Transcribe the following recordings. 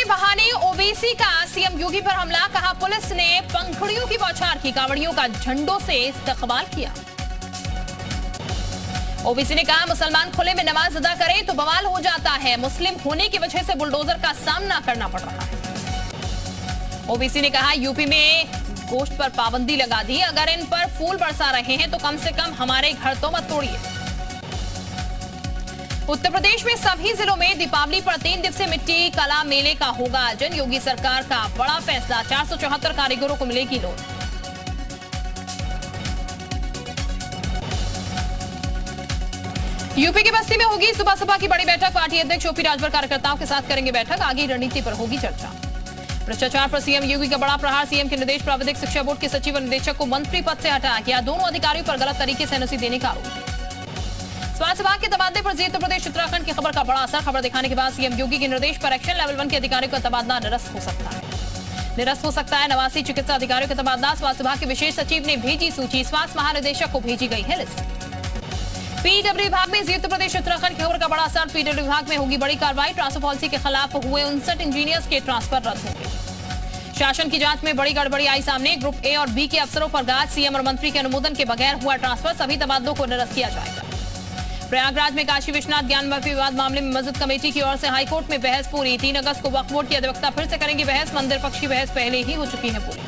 के बहाने ओवैसी का सीएम योगी पर हमला, कहा पुलिस ने पंखुड़ियों की बौछार की, कांवड़ियों का झंडों से इस्तकबाल किया। ओवैसी ने कहा मुसलमान खुले में नमाज अदा करें तो बवाल हो जाता है, मुस्लिम होने की वजह से बुलडोजर का सामना करना पड़ रहा है। ओवैसी ने कहा यूपी में गोश्त पर पाबंदी लगा दी, अगर इन पर फूल बरसा रहे हैं तो कम से कम हमारे घर तो मत तोड़िए। उत्तर प्रदेश में सभी जिलों में दीपावली पर 3 दिवसीय मिट्टी कला मेले का होगा आयोजन, योगी सरकार का बड़ा फैसला, 474 कारीगरों को मिलेगी लोन। यूपी की बस्ती में होगी सुबह सुबह की बड़ी बैठक, पार्टी अध्यक्ष ओपी राजभर कार्यकर्ताओं के साथ करेंगे बैठक, आगे रणनीति पर होगी चर्चा। भ्रष्टाचार पर सीएम योगी का बड़ा प्रहार, सीएम के निर्देश पर विधिक शिक्षा बोर्ड के सचिव और निदेशक को मंत्री पद से हटाया, किया दोनों अधिकारियों पर गलत तरीके से एनओसी देने का आरोप। स्वास्थ्य विभाग के तबादले पर उत्तर प्रदेश उत्तराखंड की खबर का बड़ा असर, खबर दिखाने के बाद सीएम योगी के निर्देश पर एक्शन, लेवल 1 के अधिकारियों का तबादला निरस्त हो सकता है। 89 चिकित्सा अधिकारियों का तबादला, स्वास्थ्य विभाग के विशेष सचिव ने भेजी सूची, स्वास्थ्य महानिदेशक को भेजी गई है लिस्ट। पीडब्ल्यू विभाग में उत्तर प्रदेश उत्तराखंड की खबर का बड़ा असर, पीडब्ल्यू विभाग में होगी बड़ी कार्रवाई, ट्रांसफर पॉलिसी के खिलाफ हुए 59 इंजीनियर्स के ट्रांसफर रद्द होंगे। शासन की जांच में बड़ी गड़बड़ी आई सामने, ग्रुप ए और बी के अफसरों पर गाज, सीएम और मंत्री के अनुमोदन के बगैर हुआ ट्रांसफर, सभी तबादलों को निरस्त किया जाएगा। प्रयागराज में काशी विश्वनाथ ज्ञान विवाद मामले में मस्जिद कमेटी की ओर से हाईकोर्ट में बहस पूरी, 3 अगस्त को वक्फ बोर्ड की अधिवक्ता फिर से करेंगी बहस, मंदिर पक्षी बहस पहले ही हो चुकी है पूरी।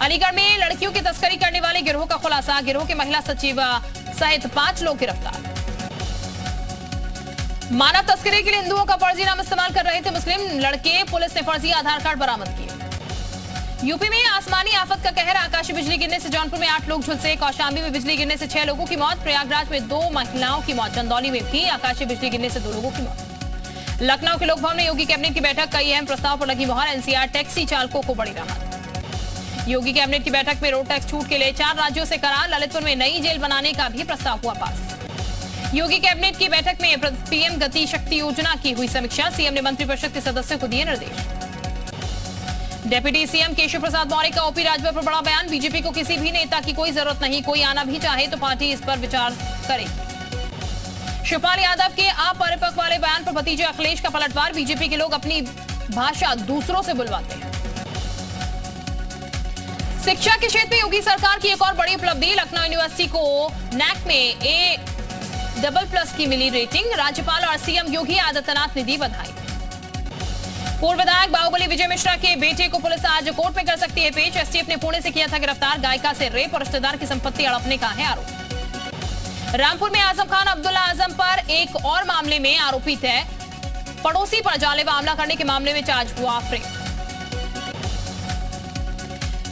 अलीगढ़ में लड़कियों की तस्करी करने वाले गिरोह का खुलासा, गिरोह के महिला सचिव सहित 5 लोग गिरफ्तार। मानव तस्करी के लिए हिंदुओं का फर्जी नाम इस्तेमाल कर रहे थे मुस्लिम लड़के, पुलिस ने फर्जी आधार कार्ड बरामद किए। यूपी में आसमानी आफत का कहर, आकाशीय बिजली गिरने से जौनपुर में 8 लोग झुलसे, कौशाम्बी में बिजली गिरने से 6 लोगों की मौत, प्रयागराज में 2 महिलाओं की मौत, चंदौली में भी आकाशीय बिजली गिरने से 2 लोगों की मौत। लखनऊ के लोक भवन में योगी कैबिनेट की बैठक, कई अहम प्रस्ताव पर लगी मोहर, एनसीआर टैक्सी चालकों को बड़ी राहत। योगी कैबिनेट की बैठक में रोड टैक्स छूट के लिए 4 राज्यों से करार, ललितपुर में नई जेल बनाने का भी प्रस्ताव हुआ पास। योगी कैबिनेट की बैठक में पीएम गति शक्ति योजना की हुई समीक्षा, सीएम ने मंत्रिपरिषद के सदस्यों को दिए निर्देश। डिप्टी सीएम केशव प्रसाद मौर्य का ओपी राजभर पर बड़ा बयान, बीजेपी को किसी भी नेता की कोई जरूरत नहीं, कोई आना भी चाहे तो पार्टी इस पर विचार करेगी। शिवपाल यादव के अपरिपक्व वाले बयान पर भतीजे अखिलेश का पलटवार, बीजेपी के लोग अपनी भाषा दूसरों से बुलवाते हैं। शिक्षा के क्षेत्र में योगी सरकार की एक और बड़ी उपलब्धि, लखनऊ यूनिवर्सिटी को नैक में A++ की मिली रेटिंग, राज्यपाल और सीएम योगी आदित्यनाथ ने दी बधाई। पूर्व विधायक बाहुबली विजय मिश्रा के बेटे को पुलिस आज कोर्ट में कर सकती है पेश, एसटीएफ ने पुणे से किया था गिरफ्तार, गायिका से रेप और रिश्तेदार की संपत्ति हड़पने का है आरोप। रामपुर में आजम खान अब्दुल्ला आजम पर एक और मामले में आरोपित है, पड़ोसी पर जानलेवा हमला करने के मामले में चार्ज हुआ फ्रेम।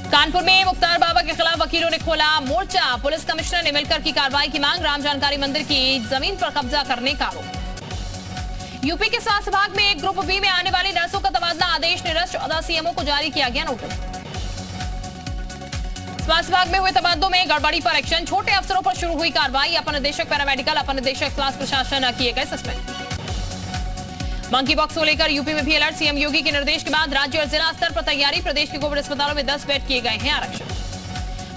कानपुर में मुख्तार बाबा के खिलाफ वकीलों ने खोला मोर्चा, पुलिस कमिश्नर ने मिलकर की कार्रवाई की मांग, राम जानकारी मंदिर की जमीन पर कब्जा करने का आरोप। यूपी के स्वास्थ्य विभाग में ग्रुप बी में आने वाली नर्सों का तबादला आदेश निरस्त, 14 सीएमओ को जारी किया गया नोटिस। स्वास्थ्य विभाग में हुए तबादलों में गड़बड़ी पर एक्शन, छोटे अफसरों पर शुरू हुई कार्रवाई, अपर निदेशक पैरामेडिकल, अपर निदेशक स्वास्थ्य प्रशासन किए गए सस्पेंड। मंकी पॉक्स को लेकर यूपी में भी अलर्ट, सीएम योगी के निर्देश के बाद राज्य और जिला स्तर पर तैयारी, प्रदेश के कोविड अस्पतालों में 10 बेड किए गए हैं आरक्षण।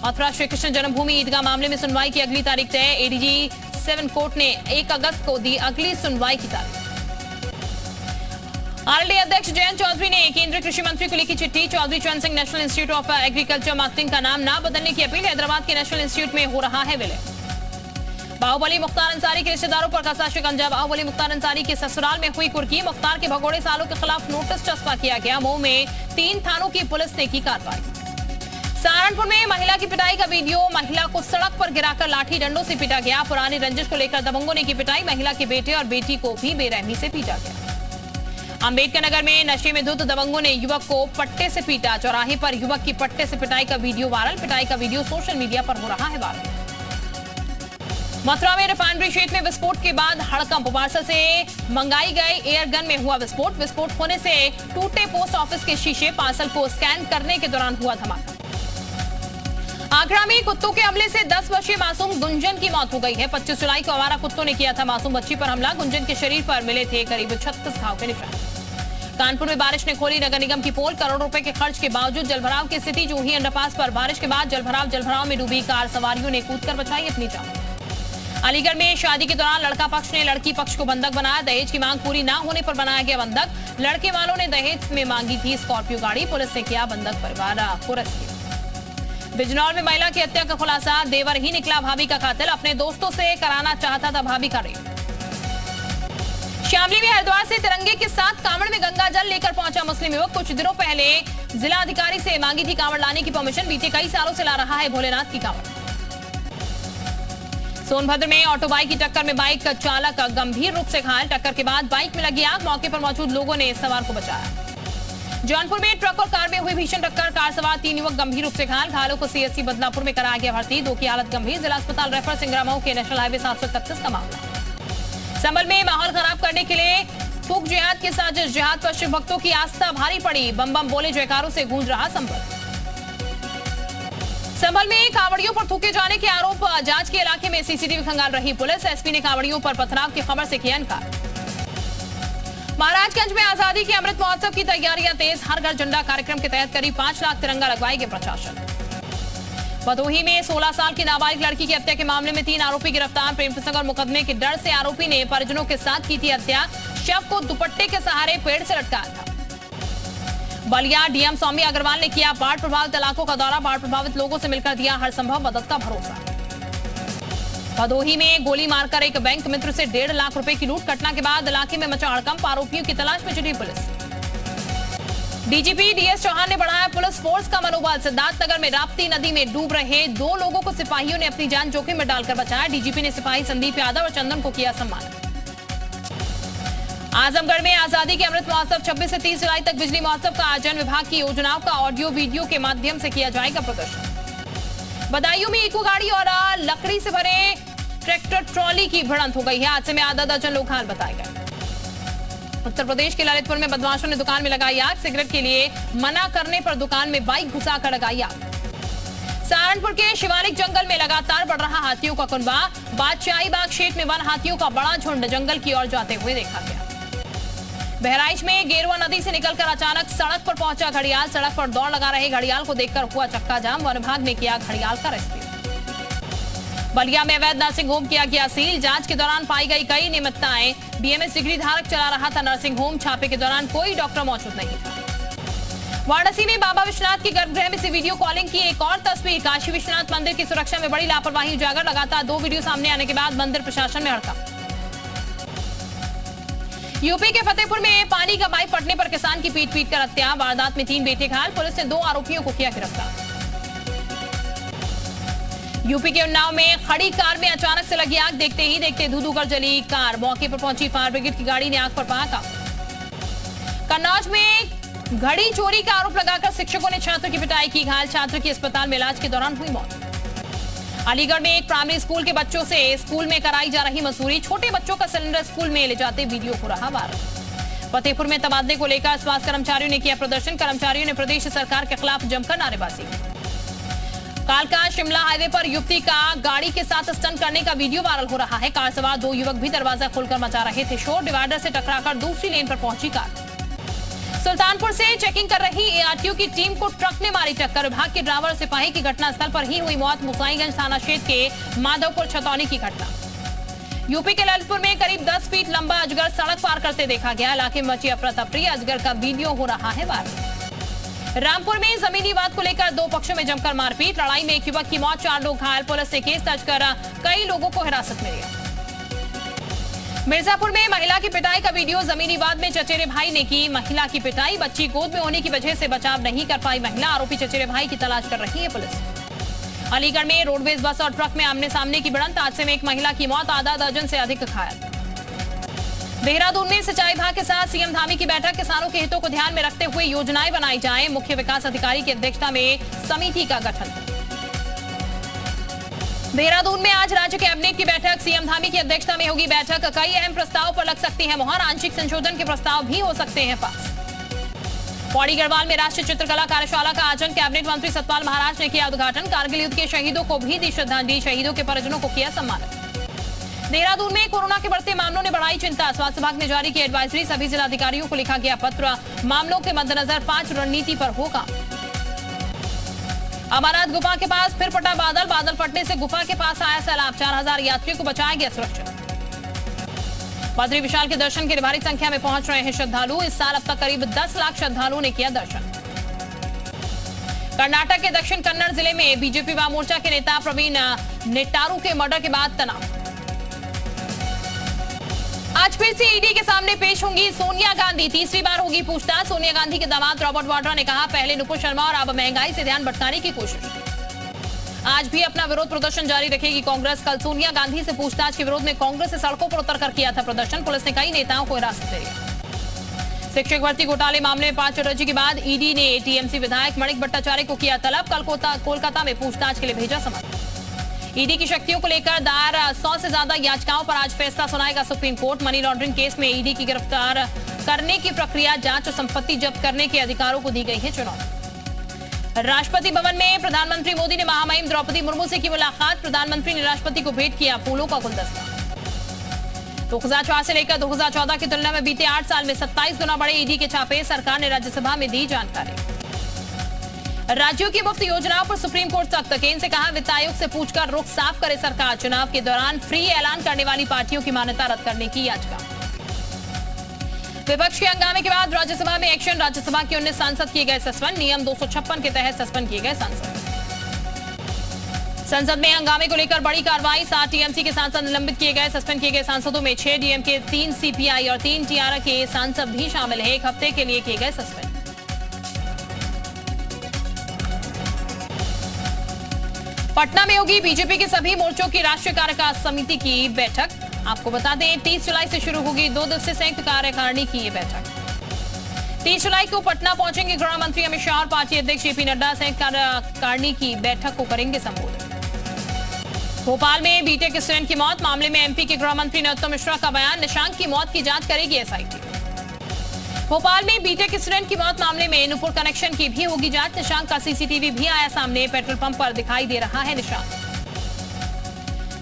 मथुरा श्री कृष्ण जन्मभूमि ईदगाह मामले में सुनवाई की अगली तारीख तय, एडीजी 7 कोर्ट ने 1 अगस्त को दी अगली सुनवाई की तारीख। आरएलडी अध्यक्ष जयंत चौधरी ने केंद्रीय कृषि मंत्री को लिखी चिट्ठी, चौधरी चरण Singh national institute of agriculture marketing का नाम ना बदलने की अपील, हैदराबाद के नेशनल इंस्टीट्यूट में हो रहा है विलय। बाहुबली मुख्तार अंसारी के रिश्तेदारों पर कसा शिकंजा, बाहुबली मुख्तार अंसारी के ससुराल में हुई कुर्की, मुख्तार के भगोड़े सालों के खिलाफ नोटिस चस्पा किया गया, मऊ में 3 थानों की पुलिस ने की कार्रवाई। सहारनपुर में महिला की पिटाई का वीडियो, महिला को सड़क पर गिराकर लाठी डंडों से पीटा गया, पुरानी रंजिश को लेकर दबंगों ने की पिटाई, महिला के बेटे और बेटी को भी बेरहमी से पीटा गया। अंबेडकर नगर में नशे में धुत दबंगों ने युवक को पट्टे से पीटा, चौराहे पर युवक की पट्टे से पिटाई का वीडियो वायरल, पिटाई का वीडियो सोशल मीडिया पर हो रहा है वायरल। मथुरा में रिफाइनरी क्षेत्र में विस्फोट के बाद हड़कंप, पार्सल से मंगाई गए एयरगन में हुआ विस्फोट, विस्फोट होने से टूटे पोस्ट ऑफिस के शीशे, पार्सल को स्कैन करने के दौरान हुआ धमाका। आगरा में कुत्तों के हमले से 10 वर्षीय मासूम गुंजन की मौत हो गई है, 25 जुलाई को आवारा कुत्तों ने किया था मासूम बच्ची पर हमला, गुंजन के शरीर पर मिले थे करीब 36 घाव के निशान। कानपुर में बारिश ने खोली नगर निगम की पोल, करोड़ों रुपए के खर्च के बावजूद जलभराव की स्थिति, जूही अंडरपास पर बारिश के बाद जलभराव में डूबी कार, सवारियों ने कूदकर बचाई अपनी जान। अलीगढ़ में शादी के दौरान लड़का पक्ष ने लड़की पक्ष को बंधक बनाया। दहेज की मांग पूरी न होने पर बनाया गया बंधक। लड़के वालों ने दहेज में मांगी थी स्कॉर्पियो गाड़ी। पुलिस ने किया बंधक परिवार को रेस्क्यू। बिजनौर में महिला की हत्या का खुलासा। देवर ही निकला भाभी का कातिल। अपने दोस्तों से कराना चाहता था भाभी का रेप। शामली में हरिद्वार से तिरंगे के साथ कांवड़ में गंगा जल लेकर पहुंचा मुस्लिम युवक। कुछ दिनों पहले जिला अधिकारी से मांगी थी कांवड़ लाने की परमिशन। बीते कई सालों से ला रहा है भोलेनाथ की कांवड़। सोनभद्र में ऑटो बाइक की टक्कर में बाइक का चालक गंभीर रूप से घायल। टक्कर के बाद बाइक में लगी आग। मौके पर मौजूद लोगों ने सवार को बचाया। जौनपुर में ट्रक और कार में हुई भीषण टक्कर। कार सवार 3 युवक गंभीर रूप से घायल। घायलों को सीएससी बदलापुर में कराया गया भर्ती। 2 की हालत गंभीर। जिला अस्पताल रेफर। सिंगरामऊ के नेशनल हाईवे 733 का मामला। संभल में माहौल खराब करने के लिए फूक जिहाद की साजिश। जिहाद पर शिव भक्तों की आस्था भारी पड़ी। बम बम बोले जयकारों से गूंज रहा संभल। संभल में कांवड़ियों पर थूके जाने के आरोप। जांच के इलाके में सीसीटीवी खंगाल रही पुलिस। एसपी ने कांवड़ियों पर पथराव की खबर से किया इनकार। महाराजगंज में आजादी के अमृत महोत्सव की तैयारियां तेज। हर घर झंडा कार्यक्रम के तहत करीब 5 लाख तिरंगा लगवाएंगे प्रशासन। भदोही में 16 साल की नाबालिग लड़की की हत्या के मामले में 3 आरोपी गिरफ्तार। प्रेम प्रसंग और मुकदमे के डर से आरोपी ने परिजनों के साथ की थी हत्या। शव को दुपट्टे के सहारे पेड़ से लटकाया था। बलिया डीएम स्वामी अग्रवाल ने किया बाढ़ प्रभावित इलाकों का दौरा। बाढ़ प्रभावित लोगों से मिलकर दिया हर संभव मदद का भरोसा। भदोही में गोली मारकर एक बैंक मित्र से 1.5 लाख रुपए की लूट। घटना के बाद इलाके में मचा हड़कंप। आरोपियों की तलाश में जुटी पुलिस। डीजीपी डीएस चौहान ने बढ़ाया पुलिस फोर्स का मनोबल। सिद्धार्थनगर में राप्ती नदी में डूब रहे 2 लोगों को सिपाहियों ने अपनी जान जोखिम में डालकर बचाया। डीजीपी ने सिपाही संदीप यादव और चंदन को किया सम्मान। आजमगढ़ में आजादी के अमृत महोत्सव 26 से 30 जुलाई तक बिजली महोत्सव का आयोजन। विभाग की योजनाओं का ऑडियो वीडियो के माध्यम से किया जाएगा प्रदर्शन। बदायूं में इको गाड़ी और लकड़ी से भरे ट्रैक्टर ट्रॉली की भिड़ंत हो गई है। हादसे में आधा दर्जन लोग घायल बताए गए। उत्तर प्रदेश के ललितपुर में बदमाशों ने दुकान में लगाई आग। सिगरेट के लिए मना करने पर दुकान में बाइक घुसाकर लगाई आग। सहारनपुर के शिवालिक जंगल में लगातार बढ़ रहा हाथियों का कुनबा। बादशाही बाग क्षेत्र में वन हाथियों का बड़ा झुंड जंगल की ओर जाते हुए देखा गया। बहराइच में गेरुआ नदी से निकलकर अचानक सड़क पर पहुंचा घड़ियाल। सड़क पर दौड़ लगा रहे घड़ियाल को देखकर हुआ चक्का जाम। वन विभाग ने किया घड़ियाल का रेस्क्यू। बलिया में अवैध नर्सिंग होम किया गया सील। जांच के दौरान पाई गई कई नियमितताएं। बीएमएस डिग्री धारक चला रहा था नर्सिंग होम। छापे के दौरान कोई डॉक्टर मौजूद नहीं था। वाराणसी में बाबा विश्वनाथ के गर्भगृह में से वीडियो कॉलिंग की एक और तस्वीर। काशी विश्वनाथ मंदिर की सुरक्षा में बड़ी लापरवाही उजागर। लगातार 2 वीडियो सामने आने के बाद मंदिर प्रशासन में हड़कंप। यूपी के फतेहपुर में पानी का पाइप फटने पर किसान की पीट कर हत्या। वारदात में 3 बेटे घायल। पुलिस ने 2 आरोपियों को किया गिरफ्तार। यूपी के उन्नाव में खड़ी कार में अचानक से लगी आग। देखते ही देखते धू-धू कर जली कार। मौके पर पहुंची फायर ब्रिगेड की गाड़ी ने आग पर पाया काबू। कन्नौज में घड़ी चोरी का आरोप लगाकर शिक्षकों ने छात्र की पिटाई की। घायल छात्र की अस्पताल में इलाज के दौरान हुई मौत। अलीगढ़ में एक प्राइमरी स्कूल के बच्चों से स्कूल में कराई जा रही मजदूरी। छोटे बच्चों का सिलेंडर स्कूल में ले जाते वीडियो हो रहा वायरल। फतेहपुर में तबादले को लेकर स्वास्थ्य कर्मचारियों ने किया प्रदर्शन। कर्मचारियों ने प्रदेश सरकार के खिलाफ जमकर नारेबाजी की। कालका शिमला हाईवे पर युवती का गाड़ी के साथ स्टंट करने का वीडियो वायरल हो रहा है। कार सवार 2 युवक भी दरवाजा खोलकर मचा रहे थे शोर। डिवाइडर से टकराकर दूसरी लेन पर पहुंची कार। सुल्तानपुर से चेकिंग कर रही एआरटीओ की टीम को ट्रक ने मारी टक्कर। विभाग के ड्राइवर सिपाही की घटनास्थल पर ही हुई मौत। मुसाईगंज थाना क्षेत्र के माधवपुर छतौनी की घटना। यूपी के ललितपुर में करीब 10 फीट लंबा अजगर सड़क पार करते देखा गया। इलाके में मची अफरा तफरी। अजगर का वीडियो हो रहा है वायरल। रामपुर में जमीनी विवाद को लेकर 2 पक्षों में जमकर मारपीट। लड़ाई में एक युवक की मौत, 4 लोग घायल। पुलिस ने केस दर्ज कर कई लोगों को हिरासत में लिया। मिर्जापुर में महिला की पिटाई का वीडियो। जमीनी विवाद में चचेरे भाई ने की महिला की पिटाई। बच्ची गोद में होने की वजह से बचाव नहीं कर पाई महिला। आरोपी चचेरे भाई की तलाश कर रही है पुलिस। अलीगढ़ में रोडवेज बस और ट्रक में आमने सामने की भिड़ंत। हादसे में एक महिला की मौत, आधा दर्जन से अधिक घायल। देहरादून में सिंचाई विभाग के साथ सीएम धामी की बैठक। किसानों के हितों को ध्यान में रखते हुए योजनाएं बनाई जाएं। मुख्य विकास अधिकारी की अध्यक्षता में समिति का गठन। देहरादून में आज राज्य कैबिनेट की बैठक। सीएम धामी की अध्यक्षता में होगी बैठक। कई अहम प्रस्ताव पर लग सकती है मुहर। आंशिक संशोधन के प्रस्ताव भी हो सकते हैं पास। पौड़ी गढ़वाल में राष्ट्रीय चित्रकला कार्यशाला का आयोजन। कैबिनेट मंत्री सतपाल महाराज ने किया उद्घाटन। कारगिल युद्ध के शहीदों को भी दी श्रद्धांजलि। शहीदों के परिजनों को किया सम्मानित। देहरादून में कोरोना के बढ़ते मामलों ने बढ़ाई चिंता। स्वास्थ्य विभाग ने जारी की एडवाइजरी। सभी जिलाधिकारियों को लिखा गया पत्र। मामलों के मद्देनजर 5 रणनीति पर होगा। अमरनाथ गुफा के पास फिर फटा बादल, बादल फटने से गुफा के पास आया सैलाब, 4000 यात्रियों को बचाया गया सुरक्षित। बद्री विशाल के दर्शन के लिए भारी संख्या में पहुंच रहे हैं श्रद्धालु। इस साल अब तक करीब 10 लाख श्रद्धालुओं ने किया दर्शन। कर्नाटक के दक्षिण कन्नड़ जिले में बीजेपी युवा मोर्चा के नेता प्रवीण नेट्टारू के मर्डर के बाद तनाव। आज फिर से ईडी के सामने पेश होंगी सोनिया गांधी, तीसरी बार होगी पूछताछ। सोनिया गांधी के दामाद रॉबर्ट वाड्रा ने कहा, पहले नुपुर शर्मा और अब महंगाई से ध्यान भटकाने की कोशिश। आज भी अपना विरोध प्रदर्शन जारी रखेगी कांग्रेस। कल सोनिया गांधी से पूछताछ के विरोध में कांग्रेस ने सड़कों पर उतरकर किया था प्रदर्शन। पुलिस ने कई नेताओं को हिरासत में लिया। शिक्षक भर्ती घोटाले मामले में 5 फर्जी के बाद ईडी ने टीएमसी विधायक मणिक भट्टाचार्य को किया तलब। कल कोलकाता में पूछताछ के लिए भेजा समन। ईडी की शक्तियों को लेकर दायर 100 से ज्यादा याचिकाओं पर आज फैसला सुनाएगा supreme court. Money laundering case में ईडी की गिरफ्तार करने की प्रक्रिया, जांच और संपत्ति जब्त करने के अधिकारों को दी गई है चुनौती। राष्ट्रपति भवन में प्रधानमंत्री मोदी ने महामहिम द्रौपदी मुर्मू से की मुलाकात। प्रधानमंत्री ने राष्ट्रपति को भेंट किया फूलों का गुलदस्ता। 2004 से लेकर 2014 की तुलना में बीते 8 साल में 27 गुना बढ़े ईडी के छापे। सरकार ने राज्यसभा में दी जानकारी। राज्यों की मुफ्त योजनाओं पर सुप्रीम कोर्ट सख्त। केंद्र से कहा, वित्त आयोग से पूछकर रुख साफ करे सरकार। चुनाव के दौरान फ्री ऐलान करने वाली पार्टियों की मान्यता रद्द करने की याचिका। विपक्ष के हंगामे के बाद राज्यसभा में एक्शन। राज्यसभा के 19 सांसद किए गए सस्पेंड। नियम 256 के तहत सस्पेंड किए गए सांसद। संसद में हंगामे को लेकर बड़ी कार्रवाई। 7 टीएमसी के सांसद निलंबित किए गए। सस्पेंड किए गए सांसदों में 6 डीएमके, 3 सीपीआई और 3 टीआरए के सांसद भी शामिल है। 1 हफ्ते के लिए किए गए सस्पेंड। पटना में होगी बीजेपी के सभी मोर्चों की राष्ट्रीय कार्यकारिणी समिति की बैठक। आपको बता दें, 30 जुलाई से शुरू होगी 2 दिवसीय संयुक्त कार्यकारिणी की ये बैठक। 30 जुलाई को पटना पहुंचेंगे गृह मंत्री अमित शाह और पार्टी अध्यक्ष जेपी नड्डा। संयुक्त कार्यकारिणी की बैठक को करेंगे संबोधित। भोपाल में बीटेक स्टूडेंट की मौत मामले में एमपी के गृह मंत्री नरोत्तम मिश्रा का बयान। निशांक की मौत की जांच करेगी एसआईटी। भोपाल में बीटेक स्टूडेंट की मौत मामले में नुपुर कनेक्शन की भी होगी जांच। निशांक का सीसीटीवी भी आया सामने। पेट्रोल पंप पर दिखाई दे रहा है निशांक।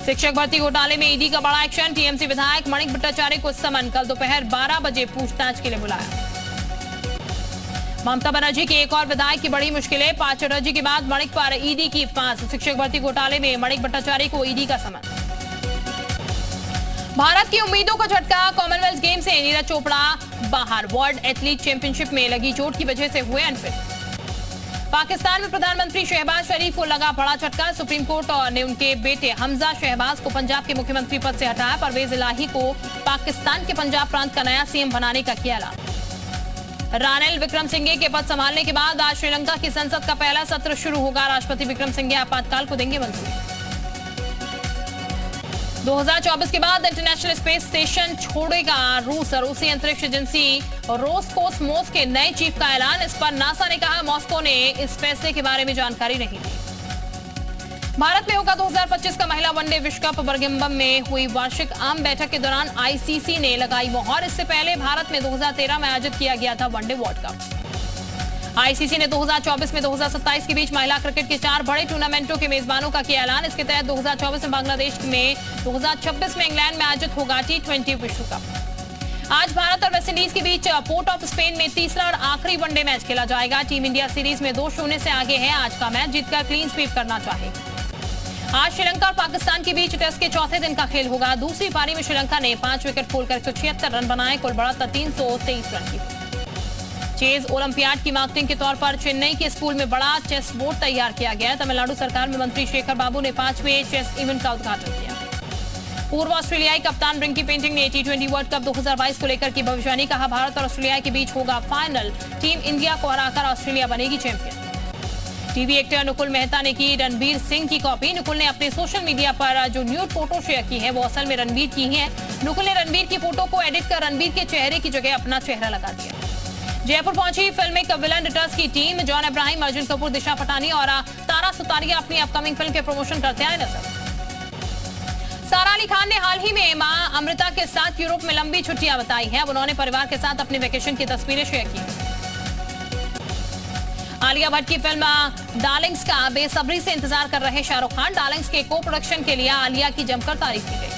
शिक्षक भर्ती घोटाले में ईडी का बड़ा एक्शन। टीएमसी विधायक मणिक भट्टाचार्य को समन। कल दोपहर 12 बजे पूछताछ के लिए बुलाया। ममता बनर्जी के एक और विधायक की बड़ी मुश्किलें। 5 फर्जी के बाद मणिक पर ईडी की फांस। शिक्षक भर्ती घोटाले में मणिक भट्टाचार्य को ईडी का समन। भारत की उम्मीदों का झटका। कॉमनवेल्थ गेम से नीरज चोपड़ा बाहर। वर्ल्ड एथलीट चैंपियनशिप में लगी चोट की वजह से हुए अनफिट। पाकिस्तान में प्रधानमंत्री शहबाज शरीफ को लगा बड़ा झटका। सुप्रीम कोर्ट ने उनके बेटे हमजा शहबाज को पंजाब के मुख्यमंत्री पद से हटाया। परवेज इलाही को पाकिस्तान के पंजाब प्रांत का नया सीएम बनाने का किया ऐलान। रानिल विक्रमसिंघे के पद संभालने के बाद आज श्रीलंका की संसद का पहला सत्र शुरू होगा। राष्ट्रपति विक्रमसिंघे आपातकाल को देंगे मंजूरी। 2024 के बाद इंटरनेशनल स्पेस स्टेशन छोड़ेगा रूस। रूसी अंतरिक्ष एजेंसी रोसकोसमोस के नए चीफ का ऐलान। इस पर नासा ने कहा, मॉस्को ने इस फैसले के बारे में जानकारी नहीं दी। भारत में होगा 2025 का महिला वनडे विश्व कप। बर्मिंघम में हुई वार्षिक आम बैठक के दौरान आईसीसी ने लगाई मोहर। इससे पहले भारत में 2013 में आयोजित किया गया था वनडे वर्ल्ड कप। आईसीसी ने 2024 में 2027 के बीच महिला क्रिकेट के 4 बड़े टूर्नामेंटों के मेजबानों का किया ऐलान। इसके तहत 2024 में बांग्लादेश में, 2026 में इंग्लैंड में आयोजित होगा T20 विश्व कप। आज भारत और वेस्टइंडीज के बीच पोर्ट ऑफ स्पेन में तीसरा और आखिरी वनडे मैच खेला जाएगा। टीम इंडिया सीरीज में 2-0 से आगे है। आज का मैच जीतकर क्लीन स्वीप करना चाहेगी। आज श्रीलंका और पाकिस्तान के बीच टेस्ट के चौथे दिन का खेल होगा। दूसरी पारी में श्रीलंका ने 5 विकेट खोलकर 176 रन बनाए। कुल बढ़त 323 रन की। चेस ओलंपियाड की मार्केटिंग के तौर पर चेन्नई के स्कूल में बड़ा चेस बोर्ड तैयार किया गया है। तमिलनाडु सरकार में मंत्री शेखर बाबू ने 5वें चेस इवेंट का उद्घाटन किया। पूर्व ऑस्ट्रेलियाई कप्तान रिंकी पेंटिंग ने T20 वर्ल्ड कप 2022 को लेकर की भविष्यवाणी। कहा, भारत और ऑस्ट्रेलिया के बीच होगा फाइनल। टीम इंडिया को हराकर ऑस्ट्रेलिया बनेगी champion. TV actor Nukul Mehta ने की रणबीर सिंह की कॉपी। नुकुल ने अपने सोशल मीडिया पर जो न्यूड फोटो शेयर की है वो असल में रणबीर की है। नुकुल ने रणबीर की फोटो को एडिट कर रणबीर के चेहरे की जगह अपना चेहरा लगा दिया। जयपुर पहुंची फिल्म एक विलन रिटर्स की टीम। जॉन अब्राहिम, अर्जुन कपूर, दिशा पटानी और तारा सुतारिया अपनी अपकमिंग फिल्म के प्रमोशन करते आए नजर। सारा अली खान ने हाल ही में मां अमृता के साथ यूरोप में लंबी छुट्टियां बताई हैं। अब उन्होंने परिवार के साथ अपने वेकेशन की तस्वीरें शेयर की। आलिया भट्ट की फिल्म डार्लिंग्स का बेसब्री से इंतजार कर रहे शाहरुख खान। डार्लिंग्स के को प्रोडक्शन के लिए आलिया की जमकर तारीफ की गई।